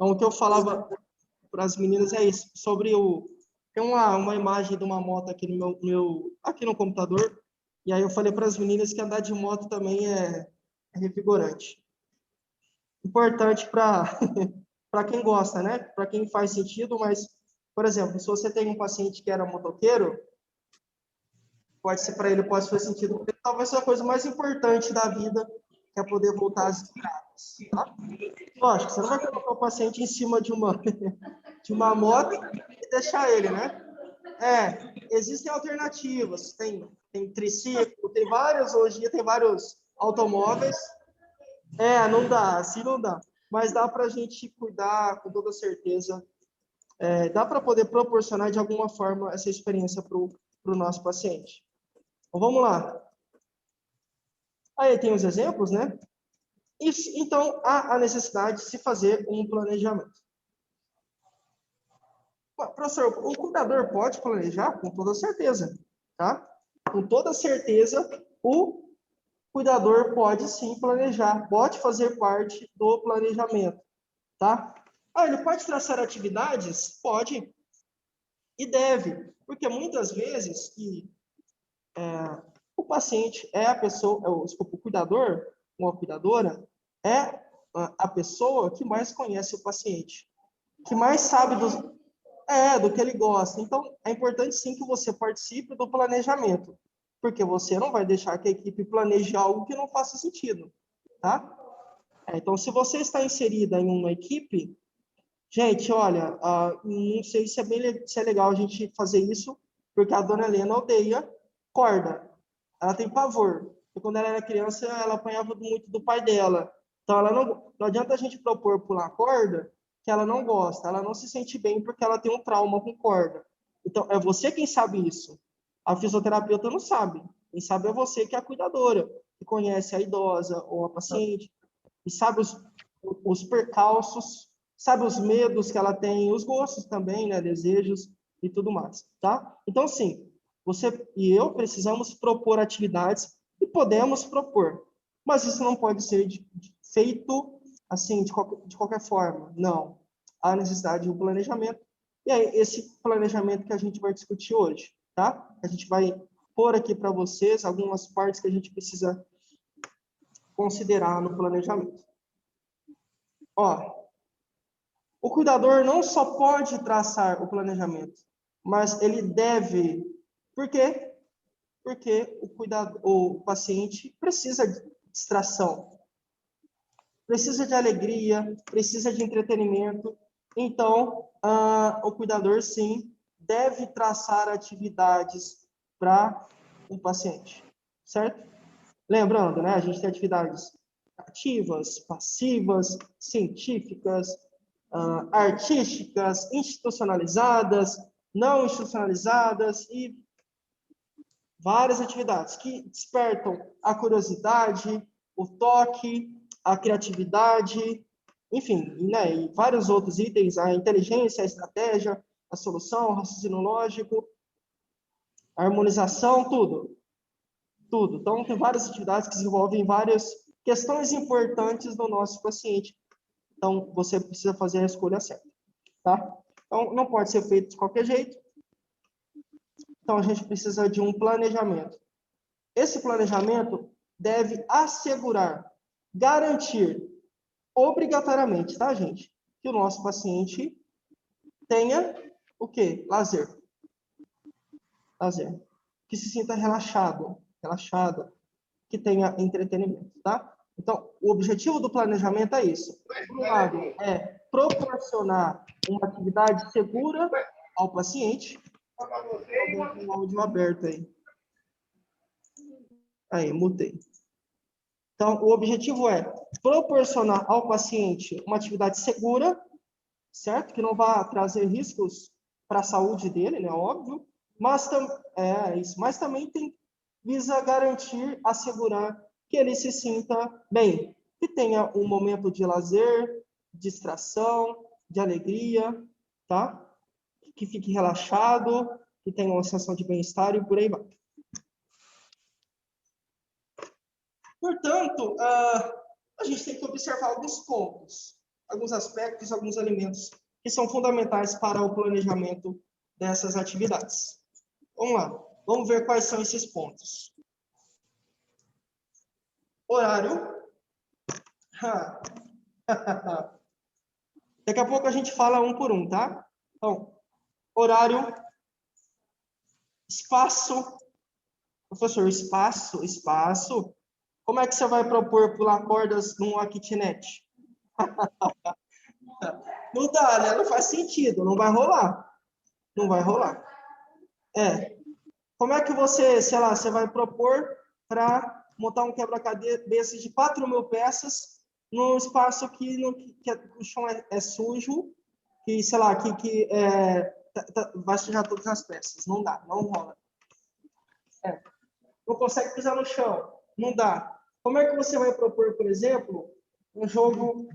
Então, o que eu falava para as meninas é isso, sobre o... Tem uma imagem de uma moto aqui aqui no computador, e aí eu falei para as meninas que andar de moto também é revigorante. Importante para para quem gosta, né? Para quem faz sentido, mas, por exemplo, se você tem um paciente que era motoqueiro, pode ser para ele, pode fazer sentido, porque talvez seja a coisa mais importante da vida, que é poder voltar às estradas, tá? Lógico, você não vai colocar o paciente em cima de uma moto e deixar ele, né? Existem alternativas, tem triciclo, tem vários, hoje em dia tem vários automóveis. Não dá, assim não dá. Mas dá para a gente cuidar com toda certeza. Dá para poder proporcionar de alguma forma essa experiência para o nosso paciente. Então, vamos lá. Aí tem os exemplos, né? Então, há a necessidade de se fazer um planejamento. Professor, o cuidador pode planejar? Com toda certeza, tá? Com toda certeza, o cuidador pode sim planejar, pode fazer parte do planejamento, tá? Ele pode traçar atividades? Pode e deve, porque muitas vezes o paciente é a pessoa, desculpa, o cuidador ou a cuidadora é a pessoa que mais conhece o paciente, que mais sabe do que ele gosta. Então, é importante sim que você participe do planejamento, porque você não vai deixar que a equipe planeje algo que não faça sentido, tá? Então, se você está inserida em uma equipe, gente, olha, não sei se é legal a gente fazer isso, porque a dona Helena odeia corda. Ela tem pavor. Porque quando ela era criança, ela apanhava muito do pai dela. Então, ela não adianta a gente propor pular corda, que ela não gosta. Ela não se sente bem porque ela tem um trauma com corda. Então, é você quem sabe isso. A fisioterapeuta não sabe. Quem sabe é você, que é a cuidadora, que conhece a idosa ou a paciente, e sabe os percalços, sabe os medos que ela tem, os gostos também, né, desejos e tudo mais, tá? Então, sim, você e eu precisamos propor atividades e podemos propor, mas isso não pode ser feito assim, de qualquer forma, não. Há necessidade de um planejamento, e é esse planejamento que a gente vai discutir hoje, tá? A gente vai pôr aqui para vocês algumas partes que a gente precisa considerar no planejamento. O cuidador não só pode traçar o planejamento, mas ele deve. Por quê? Porque o paciente precisa de distração, precisa de alegria, precisa de entretenimento. Então, o cuidador, sim, deve traçar atividades para o paciente, certo? Lembrando, né, a gente tem atividades ativas, passivas, científicas, artísticas, institucionalizadas, não institucionalizadas e várias atividades que despertam a curiosidade, o toque, a criatividade, enfim, né, e vários outros itens, a inteligência, a estratégia, a solução, o raciocínio lógico, a harmonização, tudo. Tudo. Então, tem várias atividades que desenvolvem várias questões importantes do nosso paciente. Então, você precisa fazer a escolha certa, tá? Então, não pode ser feito de qualquer jeito. Então, a gente precisa de um planejamento. Esse planejamento deve assegurar, garantir, obrigatoriamente, tá, gente? Que o nosso paciente tenha o quê? Lazer. Lazer. Que se sinta relaxado, relaxada, que tenha entretenimento, tá? Então, o objetivo do planejamento é isso. Por um lado, é proporcionar uma atividade segura ao paciente. Alguém com o áudio aberto aí. Aí, mutei. Então, o objetivo é proporcionar ao paciente uma atividade segura, certo? Que não vá trazer riscos para a saúde dele, né? Óbvio. Mas, mas também visa garantir, assegurar que ele se sinta bem, que tenha um momento de lazer, distração, de alegria, tá? Que fique relaxado, que tenha uma sensação de bem-estar e por aí vai. Portanto, a gente tem que observar alguns pontos. alguns aspectos, alguns elementos que são fundamentais para o planejamento dessas atividades. Vamos lá, vamos ver quais são esses pontos. Horário. Daqui a pouco a gente fala um por um, tá? Então, horário, espaço. Professor, espaço. Como é que você vai propor pular cordas numa kitnet? Não dá, né? Não faz sentido, não vai rolar. Não vai rolar. Como é que você, sei lá, você vai propor para montar um quebra-cabeça de 4.000 peças num espaço que o chão é sujo, que, sei lá, vai sujar todas as peças. Não dá, não rola. Não consegue pisar no chão. Não dá. Como é que você vai propor, por exemplo, um jogo,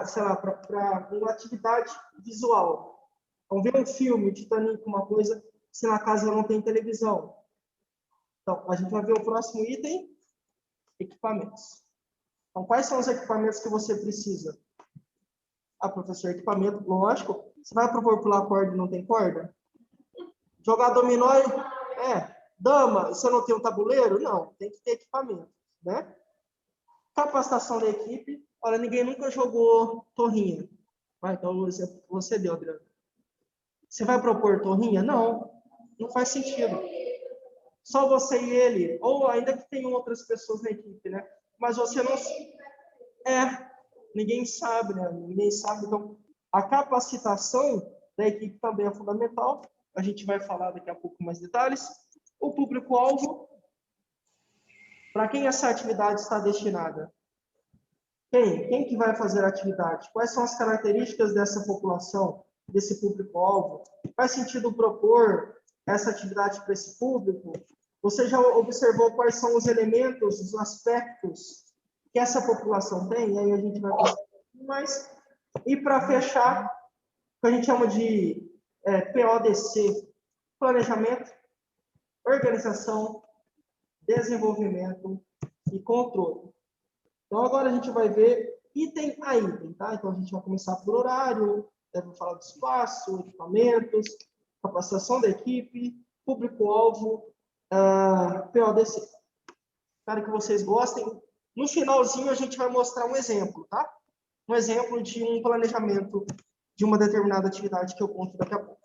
sei lá, para uma atividade visual? Vamos ver um filme, Titanic, uma coisa, se na casa não tem televisão. Então, a gente vai ver o próximo item, equipamentos. Então, quais são os equipamentos que você precisa? Professor, equipamento, lógico. Você vai propor pular corda e não tem corda? Jogar dominó dama, você não tem um tabuleiro? Não, tem que ter equipamento, né? Capacitação da equipe. Olha, ninguém nunca jogou torrinha. Então, você deu, Adriano. Você vai propor torrinha? Não, não faz sentido. Só você e ele, ou ainda que tenham outras pessoas na equipe, né? Mas você não... ninguém sabe, né? Ninguém sabe. Então, a capacitação da equipe também é fundamental. A gente vai falar daqui a pouco mais detalhes. O público-alvo, para quem essa atividade está destinada? Quem que vai fazer a atividade? Quais são as características dessa população, desse público-alvo? Faz sentido propor essa atividade para esse público? Você já observou quais são os elementos, os aspectos que essa população tem? E aí a gente vai falar mais. E para fechar, o que a gente chama de PODC, planejamento, organização, desenvolvimento e controle. Então, agora a gente vai ver item a item, tá? Então, a gente vai começar por horário, deve falar do espaço, equipamentos, capacitação da equipe, público-alvo, PODC. Espero que vocês gostem. No finalzinho, a gente vai mostrar um exemplo, tá? Um exemplo de um planejamento de uma determinada atividade que eu conto daqui a pouco.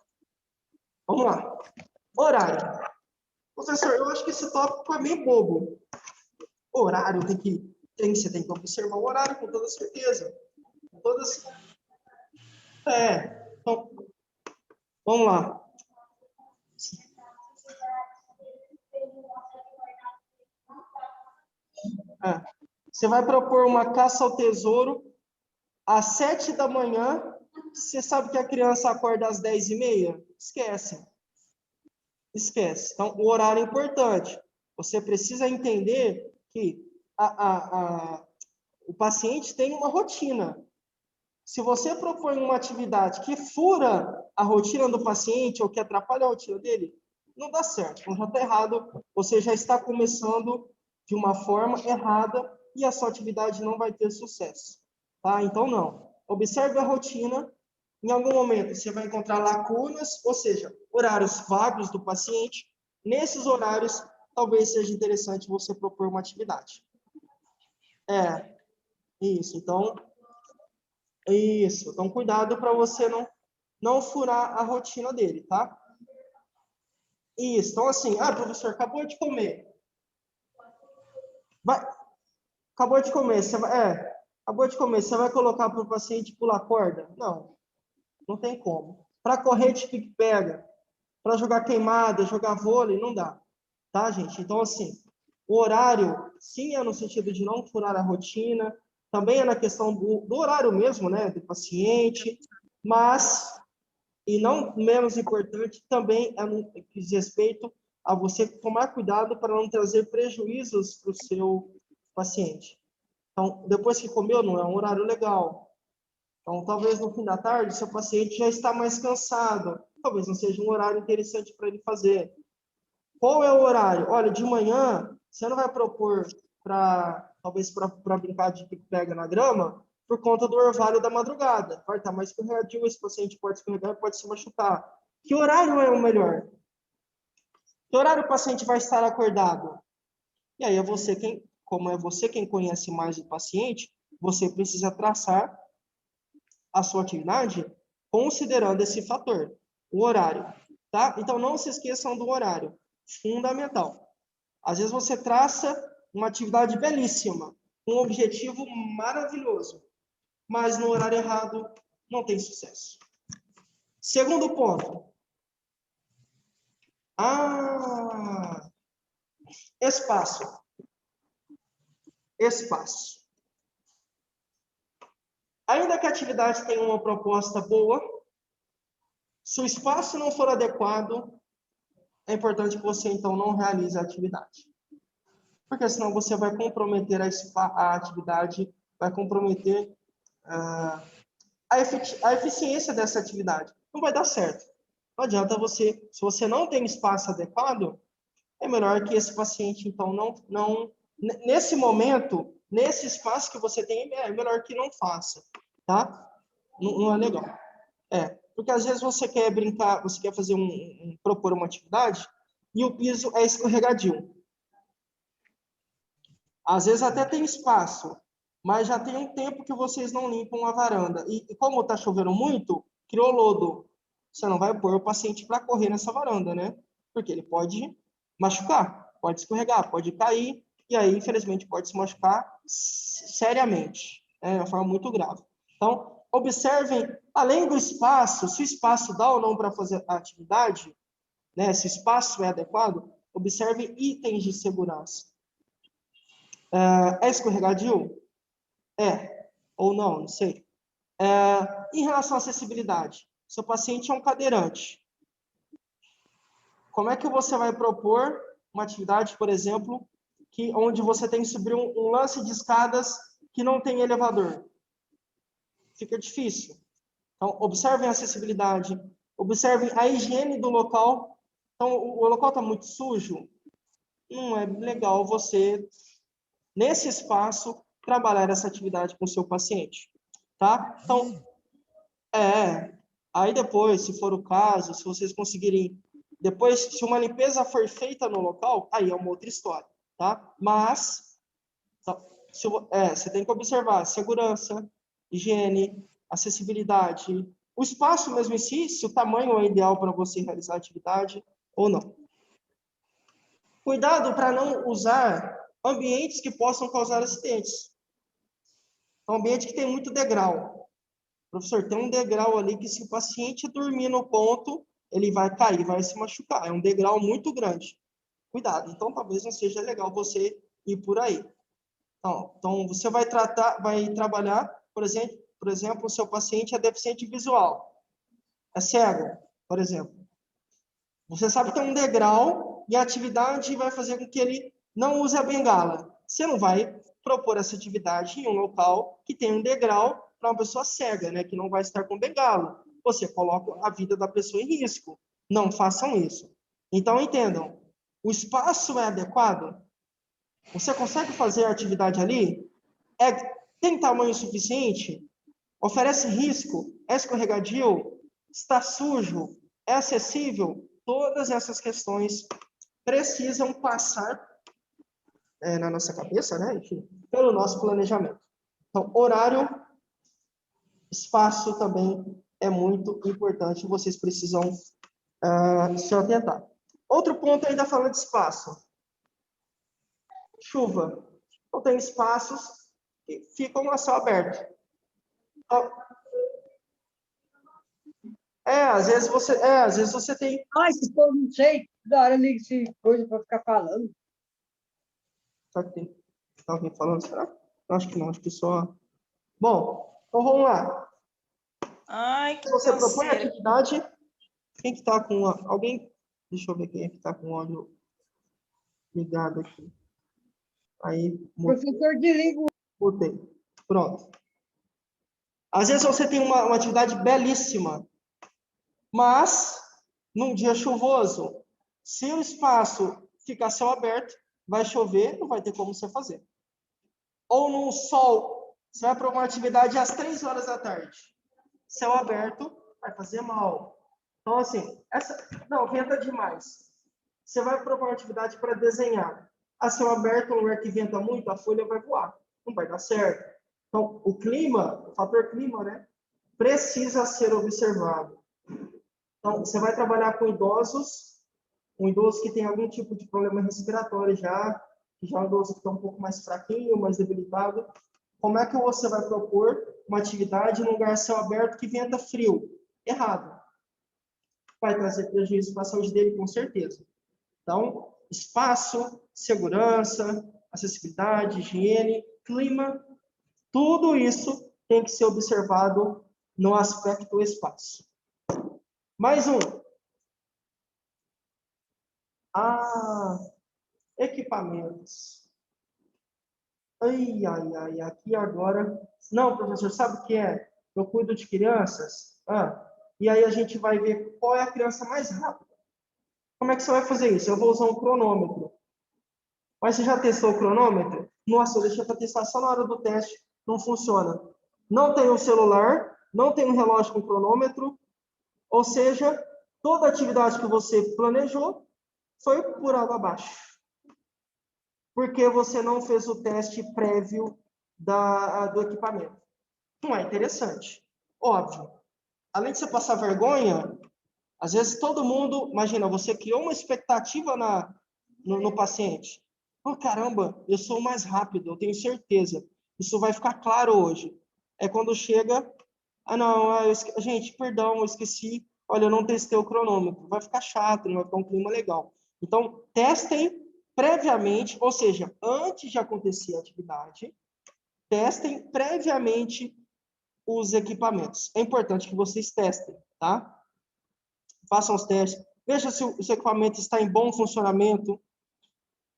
Vamos lá. Horário. Professor, eu acho que esse tópico é meio bobo. Horário, você tem que observar o horário com toda certeza. Com todas... Então, vamos lá. Você vai propor uma caça ao tesouro às 7 da manhã. Você sabe que a criança acorda às 10h30? Esquece. Esquece. Então, o horário é importante. Você precisa entender que o paciente tem uma rotina. Se você propõe uma atividade que fura a rotina do paciente ou que atrapalha a rotina dele, não dá certo. Então, já está errado. Você já está começando de uma forma errada e a sua atividade não vai ter sucesso. Tá? Então, não. Observe a rotina. Em algum momento, você vai encontrar lacunas, ou seja, horários vagos do paciente. Nesses horários, talvez seja interessante você propor uma atividade. Isso. Então, cuidado para você não furar a rotina dele, tá? Isso. Então, assim, professor, acabou de comer. Acabou de comer, acabou de comer, você vai colocar para o paciente pular corda? Não tem como. Para correr de pique-pega, para jogar queimada, jogar vôlei, não dá. Tá, gente? Então, assim, o horário, sim, é no sentido de não furar a rotina, também é na questão do horário mesmo, né, do paciente, mas, e não menos importante, também é no que diz respeito a você tomar cuidado para não trazer prejuízos para o seu paciente. Então, depois que comeu, não é um horário legal. Então, talvez no fim da tarde, seu paciente já está mais cansado. Talvez não seja um horário interessante para ele fazer. Qual é o horário? Olha, de manhã, você não vai propor talvez para brincar de pique-pega na grama, por conta do orvalho da madrugada. Vai estar mais escorregadio, esse paciente pode escorregar e pode se machucar. Que horário é o melhor? Que horário o paciente vai estar acordado? E aí como é você quem conhece mais o paciente, você precisa traçar a sua atividade considerando esse fator, o horário, tá? Então não se esqueçam do horário, fundamental. Às vezes você traça uma atividade belíssima, um objetivo maravilhoso, mas no horário errado não tem sucesso. Segundo ponto. Espaço. Espaço. Ainda que a atividade tenha uma proposta boa, se o espaço não for adequado, é importante que você, então, não realize a atividade. Porque senão você vai comprometer a atividade, vai comprometer a eficiência dessa atividade. Não vai dar certo. Não adianta você, se você não tem espaço adequado, é melhor que esse paciente, então, nesse momento, nesse espaço que você tem, é melhor que não faça, tá? Não é legal. Porque às vezes você quer brincar, você quer fazer propor uma atividade e o piso é escorregadio. Às vezes até tem espaço, mas já tem um tempo que vocês não limpam a varanda. E como está chovendo muito, criou lodo. Você não vai pôr o paciente para correr nessa varanda, né? Porque ele pode machucar, pode escorregar, pode cair, e aí, infelizmente, pode se machucar seriamente, de uma forma muito grave. Então, observem, além do espaço, se o espaço dá ou não para fazer a atividade, né? Se o espaço é adequado, observem itens de segurança. É escorregadio? Ou não sei. Em relação à acessibilidade, seu paciente é um cadeirante. Como é que você vai propor uma atividade, por exemplo, onde você tem que subir um lance de escadas que não tem elevador? Fica difícil. Então, observem a acessibilidade, observem a higiene do local. Então, o local está muito sujo, não é legal você, nesse espaço, trabalhar essa atividade com o seu paciente, tá? Então, aí depois, se for o caso, se vocês conseguirem, depois, se uma limpeza for feita no local, aí é uma outra história, tá? Mas, você tem que observar segurança, higiene, acessibilidade, o espaço mesmo em si, se o tamanho é ideal para você realizar a atividade ou não. Cuidado para não usar ambientes que possam causar acidentes. Um ambiente que tem muito degrau. Professor, tem um degrau ali que se o paciente dormir no ponto, ele vai cair, vai se machucar. É um degrau muito grande. Cuidado. Então, talvez não seja legal você ir por aí. Então você vai trabalhar, por exemplo, o seu paciente é deficiente visual. É cego, por exemplo. Você sabe que tem um degrau e a atividade vai fazer com que ele não use a bengala. Você não vai propor essa atividade em um local que tem um degrau para uma pessoa cega, né, que não vai estar com bengala. Você coloca a vida da pessoa em risco. Não façam isso. Então, entendam, o espaço é adequado? Você consegue fazer a atividade ali? Tem tamanho suficiente? Oferece risco? É escorregadio? Está sujo? É acessível? Todas essas questões precisam passar na nossa cabeça, né? Enfim, pelo nosso planejamento. Então, horário, espaço também é muito importante. Vocês precisam se atentar. Outro ponto ainda falando de espaço. Chuva. Então, tem espaços que ficam a céu aberto. Então, às vezes você tem... Ai, que povo, não sei. Da hora liga esse coisa para ficar falando. Será que tem alguém falando? Será? Acho que não, acho que só... Bom, então vamos lá. Ai, que Você propõe a canseira. atividade, quem que tá com... Alguém... Deixa eu ver quem é que tá com o áudio ligado aqui. Aí, Professor, desliga o... mutei. Pronto. Às vezes você tem uma atividade belíssima, mas num dia chuvoso, se o espaço ficar céu aberto, vai chover, não vai ter como você fazer. Ou num sol Você vai propor uma atividade às 3 horas da tarde. Céu aberto vai fazer mal. Então, assim, não, venta demais. Você vai propor uma atividade para desenhar. A céu aberto, no lugar que venta muito, a folha vai voar. Não vai dar certo. Então, o clima, o fator clima, né, precisa ser observado. Então, você vai trabalhar com idosos, um idoso que tem algum tipo de problema respiratório já, que já é um idoso que está um pouco mais fraquinho, mais debilitado. Como é que você vai propor uma atividade em um lugar céu aberto que venta frio? Errado. Vai trazer prejuízo para a saúde dele, com certeza. Então, espaço, segurança, acessibilidade, higiene, clima, tudo isso tem que ser observado no aspecto espaço. Mais um. Equipamentos. Ai, aqui agora. Não, professor, sabe o que é? Eu cuido de crianças. E aí a gente vai ver qual é a criança mais rápida. Como é que você vai fazer isso? Eu vou usar um cronômetro. Mas você já testou o cronômetro? Nossa, eu deixei para testar só na hora do teste. Não funciona. Não tem um celular, não tem um relógio com cronômetro. Ou seja, toda atividade que você planejou foi por água abaixo. Porque você não fez o teste prévio do equipamento. Não é interessante. Óbvio. Além de você passar vergonha, às vezes todo mundo, imagina, você criou uma expectativa no paciente. Oh, caramba, eu sou o mais rápido, eu tenho certeza. Isso vai ficar claro hoje. É quando chega, não, gente, perdão, eu esqueci. Olha, eu não testei o cronômetro. Vai ficar chato, não vai ficar um clima legal. Então, testem previamente, ou seja, antes de acontecer a atividade, testem previamente os equipamentos. É importante que vocês testem, tá? Façam os testes. Veja se o equipamento está em bom funcionamento.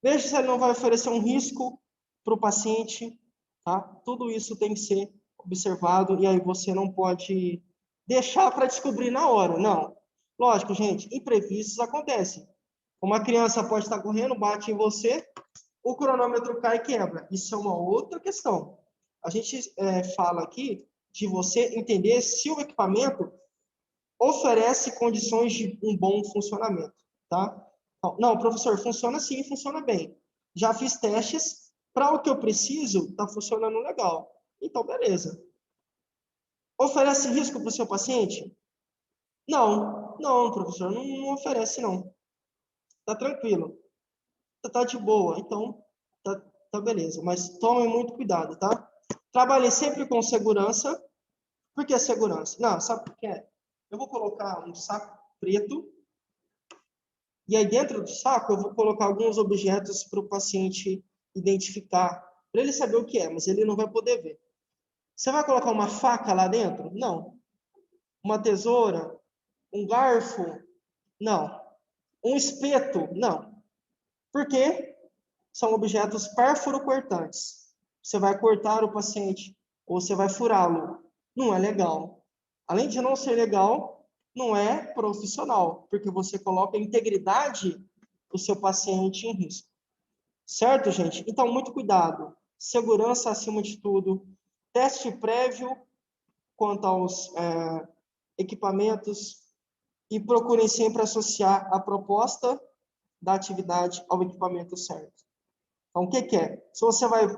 Veja se ele não vai oferecer um risco para o paciente, tá? Tudo isso tem que ser observado e aí você não pode deixar para descobrir na hora, não. Lógico, gente, imprevistos acontecem. Uma criança pode estar correndo, bate em você, o cronômetro cai e quebra. Isso é uma outra questão. A gente fala aqui de você entender se o equipamento oferece condições de um bom funcionamento, tá? Não, professor, funciona sim, funciona bem. Já fiz testes, para o que eu preciso, está funcionando legal. Então, beleza. Oferece risco para o seu paciente? Não, professor, não oferece, não. Tá tranquilo. Tá de boa, então, tá beleza. Mas tome muito cuidado, tá? Trabalhe sempre com segurança. Por que segurança? Não, sabe por quê? Eu vou colocar um saco preto e aí dentro do saco eu vou colocar alguns objetos para o paciente identificar, para ele saber o que é, mas ele não vai poder ver. Você vai colocar uma faca lá dentro? Não. Uma tesoura? Um garfo? Não. Um espeto? Não. Por quê? São objetos perfuro-cortantes. Você vai cortar o paciente ou você vai furá-lo. Não é legal. Além de não ser legal, não é profissional, porque você coloca a integridade do seu paciente em risco. Certo, gente? Então, muito cuidado. Segurança acima de tudo. Teste prévio quanto aos equipamentos e procurem sempre associar a proposta da atividade ao equipamento certo. Então, o que é? Se você vai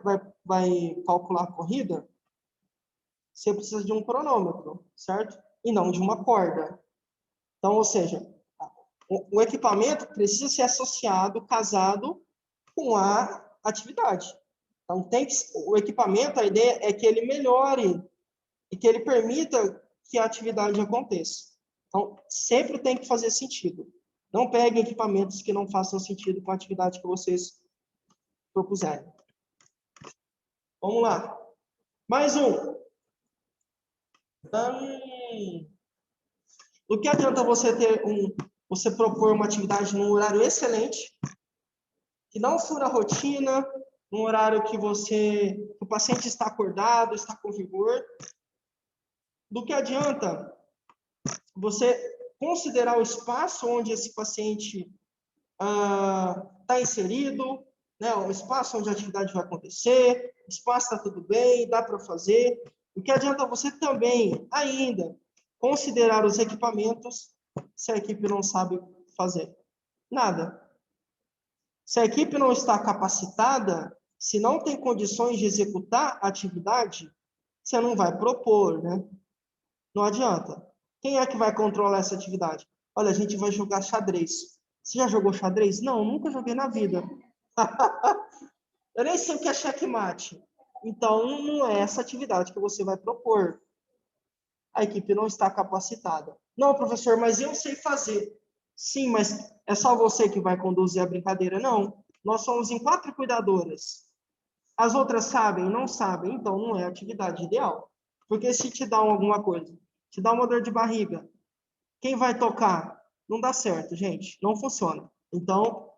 calcular a corrida, você precisa de um cronômetro, certo? E não de uma corda. Então, ou seja, o equipamento precisa ser associado, casado com a atividade. Então, o equipamento, a ideia é que ele melhore e que ele permita que a atividade aconteça. Então, sempre tem que fazer sentido. Não peguem equipamentos que não façam sentido com a atividade que vocês propuserem. Vamos lá. Mais um. O que adianta você propor uma atividade num horário excelente, que não fura a rotina, num horário que o paciente está acordado, está com vigor? Do que adianta você considerar o espaço onde esse paciente está inserido, né? Um espaço onde a atividade vai acontecer, o espaço está tudo bem, dá para fazer. O que adianta você também, ainda, considerar os equipamentos se a equipe não sabe fazer? Nada. Se a equipe não está capacitada, se não tem condições de executar a atividade, você não vai propor, né? Não adianta. Quem é que vai controlar essa atividade? Olha, a gente vai jogar xadrez. Você já jogou xadrez? Não, nunca joguei na vida. Eu nem sei o que é checkmate. Então, não é essa atividade que você vai propor. A equipe não está capacitada. Não, professor, mas eu sei fazer. Sim, mas é só você que vai conduzir a brincadeira? Não. Nós somos em 4 cuidadoras. As outras sabem? Não sabem. Então, não é a atividade ideal. Porque se te dá alguma coisa, te dá uma dor de barriga, quem vai tocar? Não dá certo, gente. Não funciona. Então,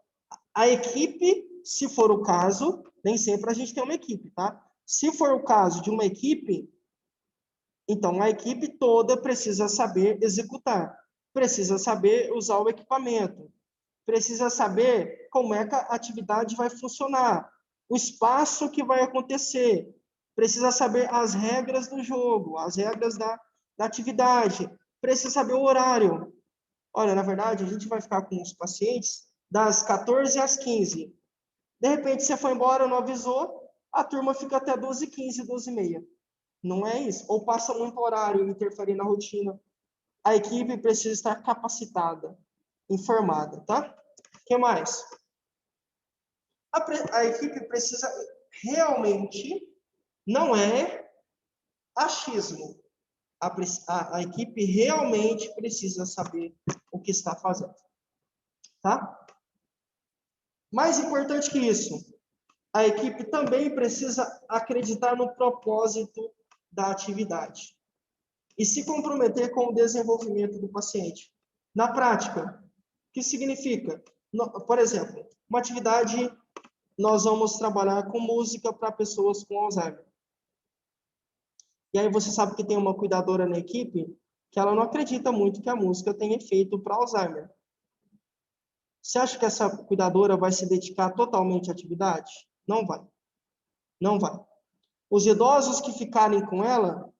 a equipe, se for o caso, nem sempre a gente tem uma equipe, tá? Se for o caso de uma equipe, então a equipe toda precisa saber executar, precisa saber usar o equipamento, precisa saber como é que a atividade vai funcionar, o espaço que vai acontecer, precisa saber as regras do jogo, as regras da atividade, precisa saber o horário. Olha, na verdade, a gente vai ficar com os pacientes das 14 às 15. De repente, você foi embora, não avisou, a turma fica até 12h15, 12h30. Não é isso. Ou passa muito horário, interferir na rotina. A equipe precisa estar capacitada, informada, tá? O que mais? A equipe precisa realmente, não é achismo. A equipe realmente precisa saber o que está fazendo, tá? Mais importante que isso, a equipe também precisa acreditar no propósito da atividade e se comprometer com o desenvolvimento do paciente. Na prática, o que significa? Por exemplo, uma atividade, nós vamos trabalhar com música para pessoas com Alzheimer. E aí você sabe que tem uma cuidadora na equipe que ela não acredita muito que a música tem efeito para Alzheimer. Você acha que essa cuidadora vai se dedicar totalmente à atividade? Não vai. Não vai. Os idosos que ficarem com ela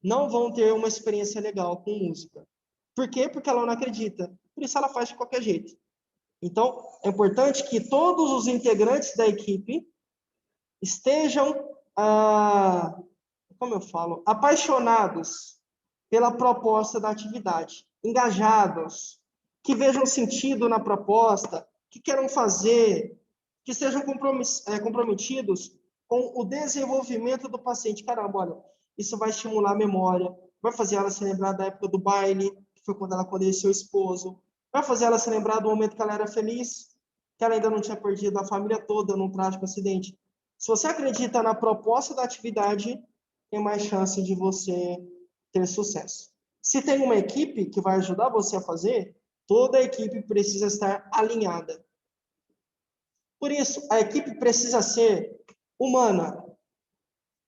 não vão ter uma experiência legal com música. Por quê? Porque ela não acredita. Por isso ela faz de qualquer jeito. Então, é importante que todos os integrantes da equipe estejam, como eu falo, apaixonados pela proposta da atividade, engajados, que vejam sentido na proposta, que queiram fazer, que sejam comprometidos com o desenvolvimento do paciente. Caramba, olha, isso vai estimular a memória, vai fazer ela se lembrar da época do baile, que foi quando ela conheceu o esposo, vai fazer ela se lembrar do momento que ela era feliz, que ela ainda não tinha perdido a família toda num trágico acidente. Se você acredita na proposta da atividade, tem mais chance de você ter sucesso. Se tem uma equipe que vai ajudar você a fazer, toda a equipe precisa estar alinhada. Por isso, a equipe precisa ser humana,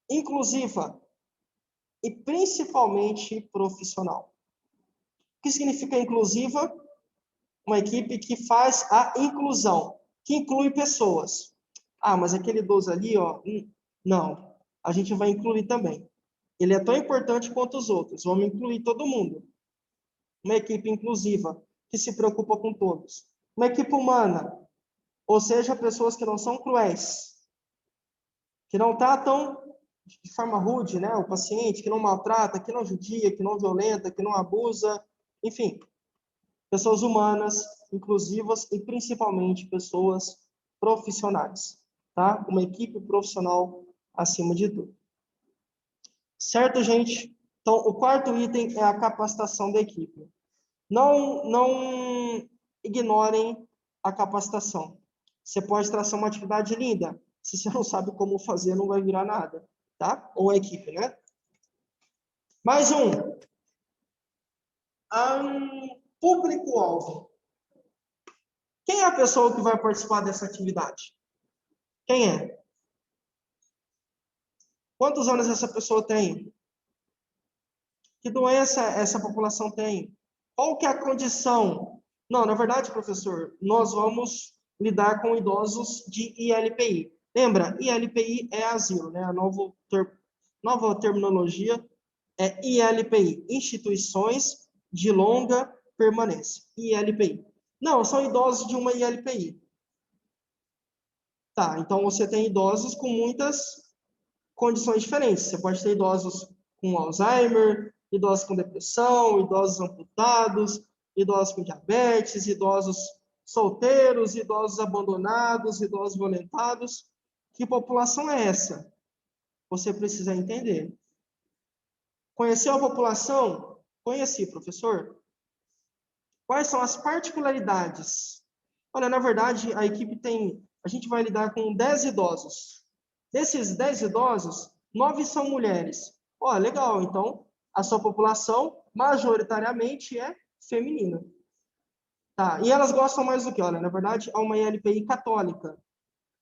inclusiva e principalmente profissional. O que significa inclusiva? Uma equipe que faz a inclusão, que inclui pessoas. Ah, mas aquele idoso ali, ó, não, a gente vai incluir também. Ele é tão importante quanto os outros, vamos incluir todo mundo. Uma equipe inclusiva, que se preocupa com todos. Uma equipe humana, ou seja, pessoas que não são cruéis, que não tratam de forma rude, né, o paciente, que não maltrata, que não judia, que não violenta, que não abusa, enfim, pessoas humanas, inclusivas e principalmente pessoas profissionais, tá? Uma equipe profissional acima de tudo. Certo, gente? Então, o quarto item é a capacitação da equipe. Não ignorem a capacitação. Você pode traçar uma atividade linda. Se você não sabe como fazer, não vai virar nada, tá? Ou a equipe, né? Mais um. Público-alvo. Quem é a pessoa que vai participar dessa atividade? Quem é? Quantos anos essa pessoa tem? Que doença essa população tem? Qual que é a condição? Não, na verdade, professor, nós vamos lidar com idosos de ILPI. Lembra, ILPI é asilo, né? A nova terminologia é ILPI, Instituições de Longa Permanência, ILPI. Não, são idosos de uma ILPI. Tá, então você tem idosos com muitas condições diferentes. Você pode ter idosos com Alzheimer, idosos com depressão, idosos amputados, idosos com diabetes, idosos solteiros, idosos abandonados, idosos violentados. Que população é essa? Você precisa entender. Conheceu a população? Conheci, professor. Quais são as particularidades? Olha, na verdade, a gente vai lidar com 10 idosos. Desses 10 idosos, 9 são mulheres. Ó, legal, então a sua população majoritariamente é feminina. Tá, e elas gostam mais do que? Olha, na verdade, há uma ILPI católica.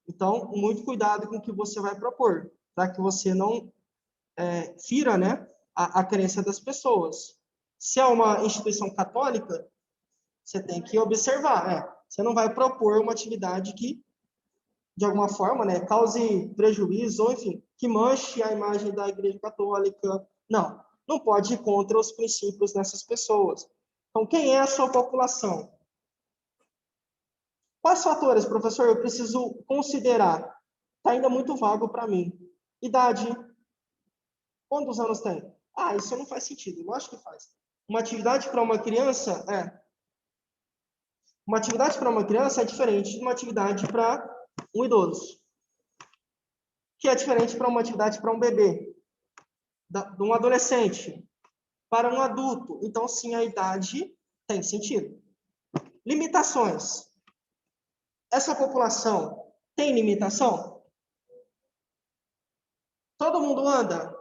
Então, muito cuidado com o que você vai propor, para que você não fira, né, a crença das pessoas. Se é uma instituição católica, você tem que observar. Você não vai propor uma atividade que, de alguma forma, né, cause prejuízo, ou, enfim, que manche a imagem da Igreja Católica. Não, não pode ir contra os princípios dessas pessoas. Então, quem é a sua população? Quais fatores, professor, eu preciso considerar? Está ainda muito vago para mim. Idade. Quantos anos tem? Ah, isso não faz sentido. Lógico que faz. Uma atividade para uma criança Uma atividade para uma criança é diferente de uma atividade para um idoso. Que é diferente para uma atividade para um bebê, de um adolescente, para um adulto. Então, sim, a idade tem sentido. Limitações. Essa população tem limitação? Todo mundo anda?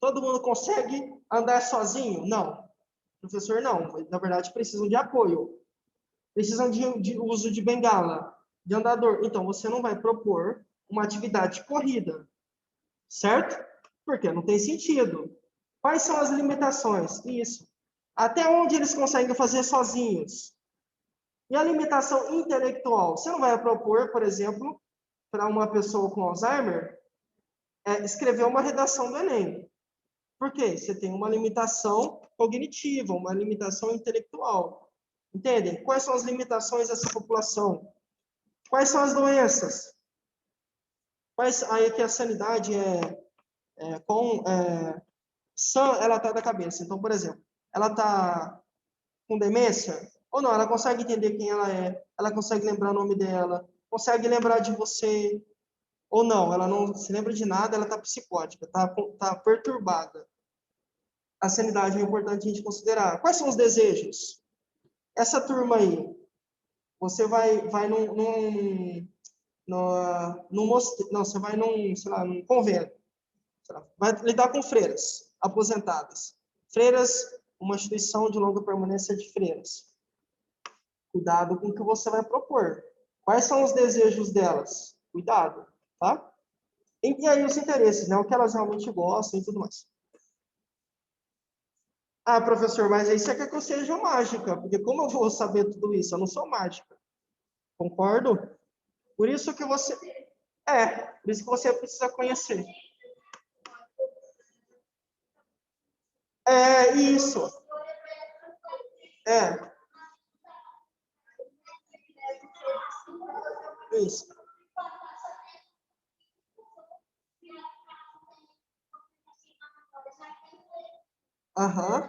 Todo mundo consegue andar sozinho? Não. Professor, não. Na verdade, precisam de apoio. Precisam de uso de bengala, de andador. Então, você não vai propor uma atividade corrida, certo? Porque não tem sentido. Quais são as limitações? Isso. Até onde eles conseguem fazer sozinhos? E a limitação intelectual? Você não vai propor, por exemplo, para uma pessoa com Alzheimer, escrever uma redação do Enem. Por quê? Você tem uma limitação cognitiva, uma limitação intelectual. Entendem? Quais são as limitações dessa população? Quais são as doenças? Aí que a sanidade sã, ela está da cabeça. Então, por exemplo, ela está com demência? Ou não? Ela consegue entender quem ela consegue lembrar o nome dela, consegue lembrar de você, ou não? Ela não se lembra de nada, ela está psicótica, está perturbada. A sanidade é importante a gente considerar. Quais são os desejos? Essa turma aí, você vai você vai sei lá, num convento. Vai lidar com freiras aposentadas. Freiras, uma instituição de longa permanência de freiras. Cuidado com o que você vai propor. Quais são os desejos delas? Cuidado, tá? E aí os interesses, né? O que elas realmente gostam e tudo mais. Ah, professor, mas aí você quer que eu seja mágica, porque como eu vou saber tudo isso? Eu não sou mágica. Concordo? Por isso que você precisa conhecer. Isso. Isso. Aham.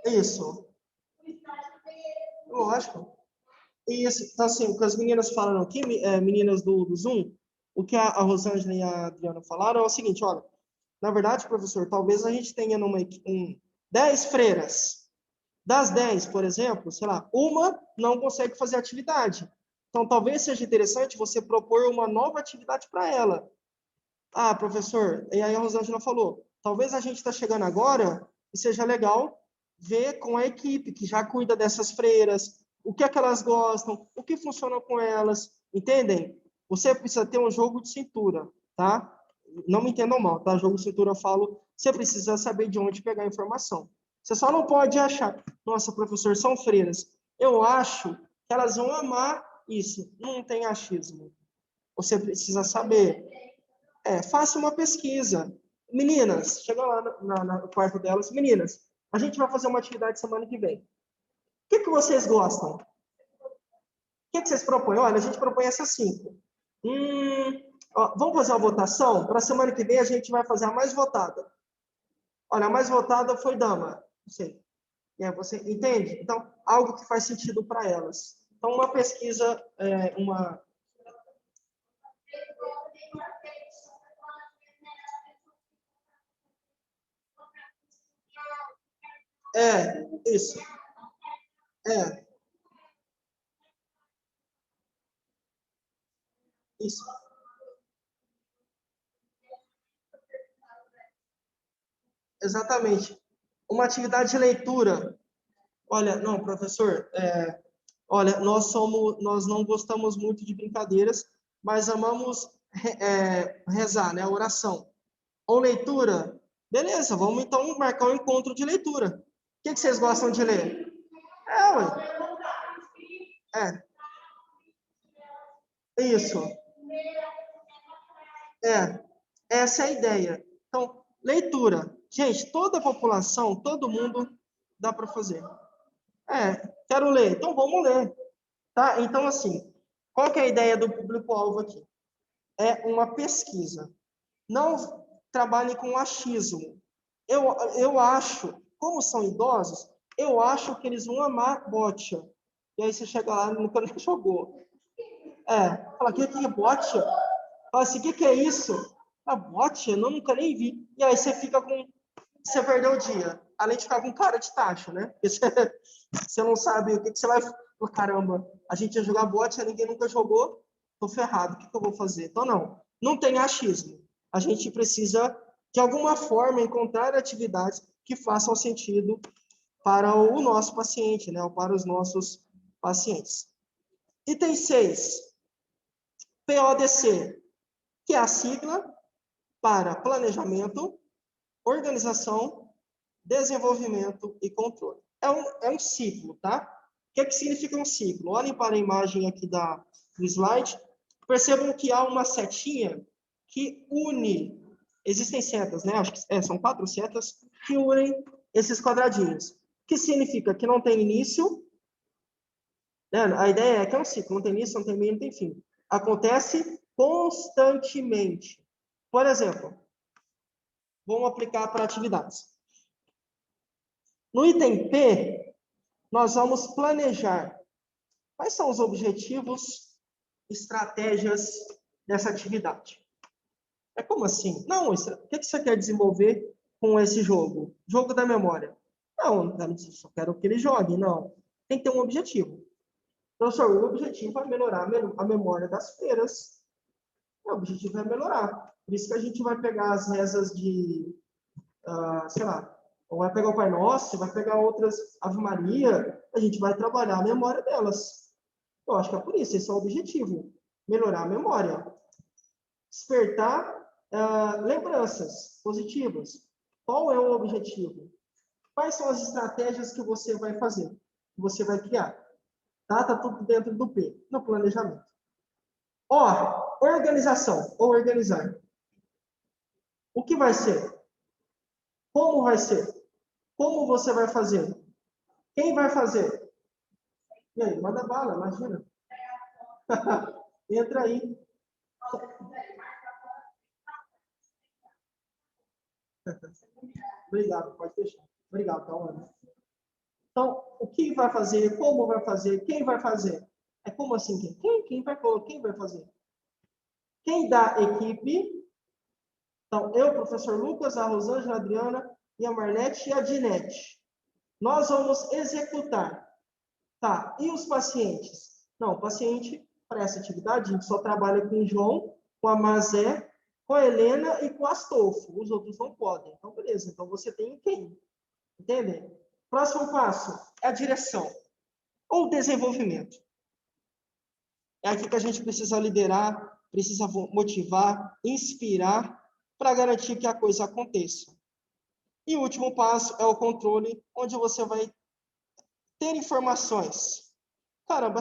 Isso. Lógico. Isso. Então, assim, o que as meninas falaram aqui, meninas do Zoom, o que a Rosângela e a Adriana falaram é o seguinte, olha, na verdade, professor, talvez a gente tenha 10 freiras. Das 10, por exemplo, sei lá, uma não consegue fazer atividade. Então, talvez seja interessante você propor uma nova atividade para ela. Ah, professor, e aí a Rosângela falou, talvez a gente está chegando agora e seja legal ver com a equipe que já cuida dessas freiras, o que é que elas gostam, o que funciona com elas, entendem? Você precisa ter um jogo de cintura, tá? Não me entendam mal, tá? Jogo de cintura eu falo, você precisa saber de onde pegar a informação. Você só não pode achar, nossa, professor, são freiras. Eu acho que elas vão amar isso. Não tem achismo. Você precisa saber. Faça uma pesquisa. Meninas, chega lá no quarto delas. Meninas, a gente vai fazer uma atividade semana que vem. O que vocês gostam? O que vocês propõem? Olha, a gente propõe essas 5. Vamos fazer uma votação? Para a semana que vem, a gente vai fazer a mais votada. Olha, a mais votada foi dama. Não sei. Você entende? Então, algo que faz sentido para elas. Então, uma pesquisa, isso. Isso. Exatamente. Uma atividade de leitura. Olha, não, professor, olha, nós não gostamos muito de brincadeiras, mas amamos rezar, né? Oração. Ou leitura. Beleza, vamos então marcar um encontro de leitura. O que vocês gostam de ler? Ué. Isso. Essa é a ideia. Então, leitura. Gente, toda a população, todo mundo dá para fazer. Quero ler. Então, vamos ler. Tá? Então, assim, qual que é a ideia do público-alvo aqui? É uma pesquisa. Não trabalhe com achismo. Eu acho, como são idosos, eu acho que eles vão amar boccia. E aí você chega lá e nunca nem jogou. Fala, o que é boccia? Fala assim, o que é isso? A boccia? Eu nunca nem vi. E aí você fica com... Você perdeu o dia. Além de ficar com cara de tacho, né? Porque você não sabe o que você vai... Caramba, a gente ia jogar boccia, ninguém nunca jogou. Tô ferrado, o que eu vou fazer? Então, não tem achismo. A gente precisa, de alguma forma, encontrar atividades que façam sentido para o nosso paciente, né? Ou para os nossos pacientes. Item 6, PODC, que é a sigla para planejamento, organização, desenvolvimento e controle. É um ciclo, tá? O que significa um ciclo? Olhem para a imagem aqui do slide. Percebam que há uma setinha que une... Existem setas, né? Acho que são 4 setas que unem esses quadradinhos. Que significa que não tem início. Né? A ideia é que é um ciclo. Não tem início, não tem meio, não tem fim. Acontece constantemente. Por exemplo, vamos aplicar para atividades. No item P, nós vamos planejar quais são os objetivos, estratégias dessa atividade. Como assim? Não, o que você quer desenvolver com esse jogo? Jogo da memória. Não, só quero que ele jogue. Não. Tem que ter um objetivo. Professor, o objetivo é melhorar a memória das freiras. O objetivo é melhorar. Por isso que a gente vai pegar as rezas de, sei lá, ou vai pegar o Pai Nosso, vai pegar outras Ave Maria, a gente vai trabalhar a memória delas. Eu acho que é por isso, esse é o objetivo. Melhorar a memória. Despertar lembranças positivas. Qual é o objetivo? Quais são as estratégias que você vai fazer? Que você vai criar? Tá tudo dentro do P, no planejamento. Organização, ou organizar. O que vai ser? Como vai ser? Como você vai fazer? Quem vai fazer? E aí, manda bala, imagina. Entra aí. Obrigado, pode fechar. Obrigado, Cauã. Então, o que vai fazer? Como vai fazer? Quem vai fazer? Como assim? Quem vai fazer? Quem dá equipe? Então, eu, professor Lucas, a Rosângela, a Adriana, e a Marlete e a Dinete. Nós vamos executar. Tá, e os pacientes? Não, o paciente, para essa atividade, a gente só trabalha com o João, com a Mazé, com a Helena e com o Astolfo. Os outros não podem. Então, beleza. Então, você tem quem? Entendem? Próximo passo é a direção ou desenvolvimento. É aqui que a gente precisa liderar, precisa motivar, inspirar para garantir que a coisa aconteça. E o último passo é o controle, onde você vai ter informações. Caramba,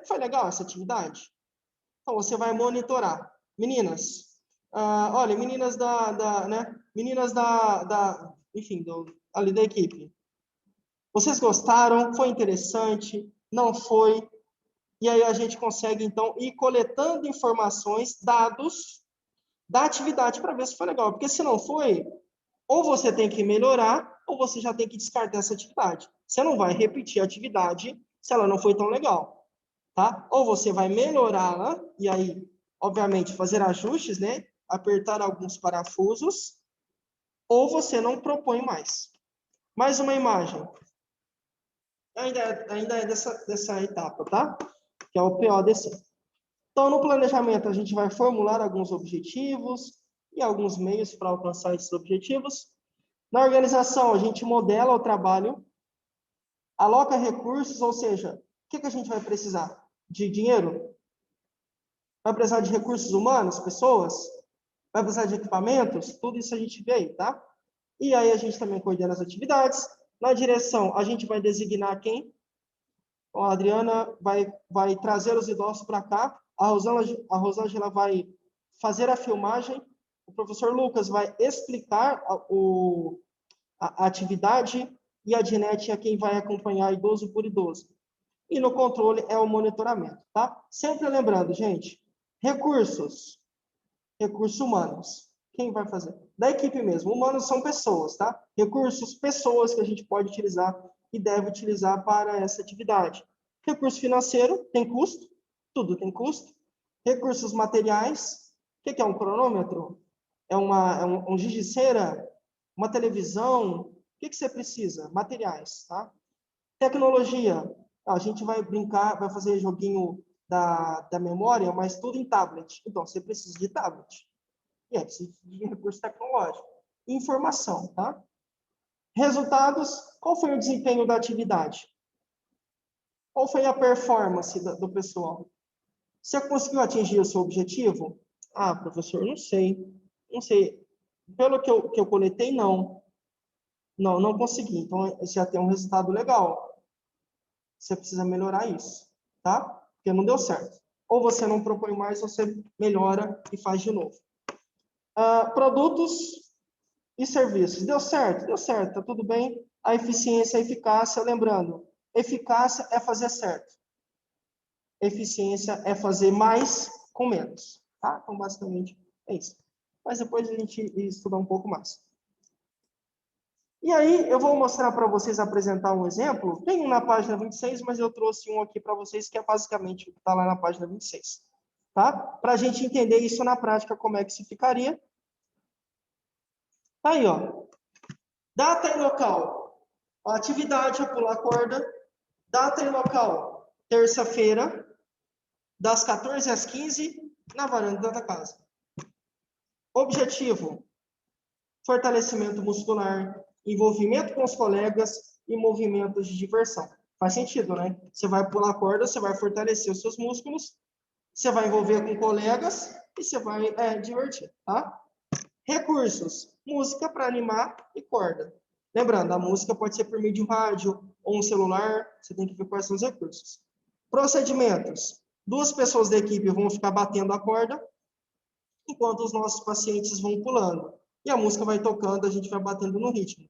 foi legal essa atividade? Então, você vai monitorar. Meninas, olha, meninas meninas enfim, ali da equipe. Vocês gostaram? Foi interessante? Não foi? E aí a gente consegue, então, ir coletando informações, dados da atividade para ver se foi legal. Porque se não foi, ou você tem que melhorar, ou você já tem que descartar essa atividade. Você não vai repetir a atividade se ela não foi tão legal, tá? Ou você vai melhorá-la, e aí, obviamente, fazer ajustes, né? Apertar alguns parafusos, ou você não propõe mais. Mais uma imagem. Ainda é dessa etapa, tá? Que é o PODC. Então, no planejamento, a gente vai formular alguns objetivos e alguns meios para alcançar esses objetivos. Na organização, a gente modela o trabalho, aloca recursos, ou seja, o que a gente vai precisar? De dinheiro? Vai precisar de recursos humanos, pessoas? Vai precisar de equipamentos? Tudo isso a gente vê aí, tá? E aí a gente também coordena as atividades. Na direção, a gente vai designar quem? A Adriana vai trazer os idosos para cá. A Rosângela vai fazer a filmagem. O professor Lucas vai explicar a atividade, e a Dinete é quem vai acompanhar idoso por idoso. E no controle é o monitoramento, tá? Sempre lembrando, gente, recursos humanos. Quem vai fazer? Da equipe mesmo. Humanos são pessoas, tá? Recursos, pessoas que a gente pode utilizar e deve utilizar para essa atividade. Recurso financeiro, tem custo? Tudo tem custo. Recursos materiais, o que é um cronômetro? É um giz de cera? Uma televisão? O que você precisa? Materiais, tá? Tecnologia, a gente vai brincar, vai fazer joguinho da memória, mas tudo em tablet. Então, você precisa de tablet. E aí precisa de recurso tecnológico. Informação, tá? Resultados, qual foi o desempenho da atividade? Qual foi a performance do pessoal? Você conseguiu atingir o seu objetivo? Ah, professor, não sei. Não sei. Pelo que eu coletei, não. Não consegui. Então, você já tem um resultado legal. Você precisa melhorar isso, tá? Porque não deu certo. Ou você não propõe mais, ou você melhora e faz de novo. Produtos e serviços. Deu certo? Deu certo, tá tudo bem. A eficiência, a eficácia, lembrando, eficácia é fazer certo. Eficiência é fazer mais com menos, tá? Então, basicamente, é isso. Mas depois a gente estuda um pouco mais. E aí, eu vou mostrar para vocês, apresentar um exemplo. Tem um na página 26, mas eu trouxe um aqui para vocês, que é basicamente o que está lá na página 26. Tá? Para a gente entender isso na prática, como é que se ficaria. Tá aí, ó. Data e local. A atividade é pular corda. Data e local. Terça-feira, das 14 às 15, na varanda da casa. Objetivo: fortalecimento muscular, envolvimento com os colegas e movimentos de diversão. Faz sentido, né? Você vai pular corda, você vai fortalecer os seus músculos, você vai envolver com colegas e você vai divertir, tá? Recursos: música para animar e corda. Lembrando, a música pode ser por meio de um rádio ou um celular, você tem que ver quais são os recursos. Procedimentos: 2 pessoas da equipe vão ficar batendo a corda, enquanto os nossos pacientes vão pulando. E a música vai tocando, a gente vai batendo no ritmo.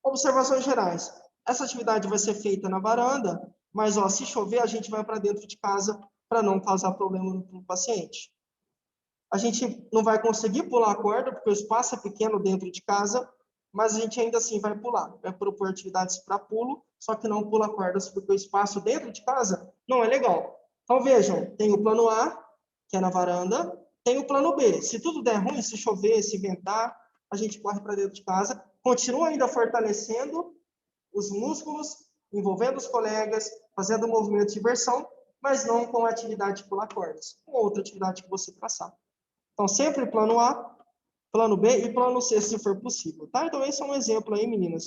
Observações gerais. Essa atividade vai ser feita na varanda, mas ó, se chover, a gente vai para dentro de casa para não causar problema no paciente. A gente não vai conseguir pular a corda, porque o espaço é pequeno dentro de casa, mas a gente ainda assim vai pular. Vai propor atividades para pulo, só que não pula cordas, porque o espaço dentro de casa não é legal. Então, vejam, tem o plano A, que é na varanda, tem o plano B. Se tudo der ruim, se chover, se ventar, a gente corre para dentro de casa, continua ainda fortalecendo os músculos, envolvendo os colegas, fazendo movimento de diversão, mas não com a atividade de pular cordas, com outra atividade que você traçar. Então, sempre plano A, plano B e plano C, se for possível, tá? Então, esse é um exemplo aí, meninas.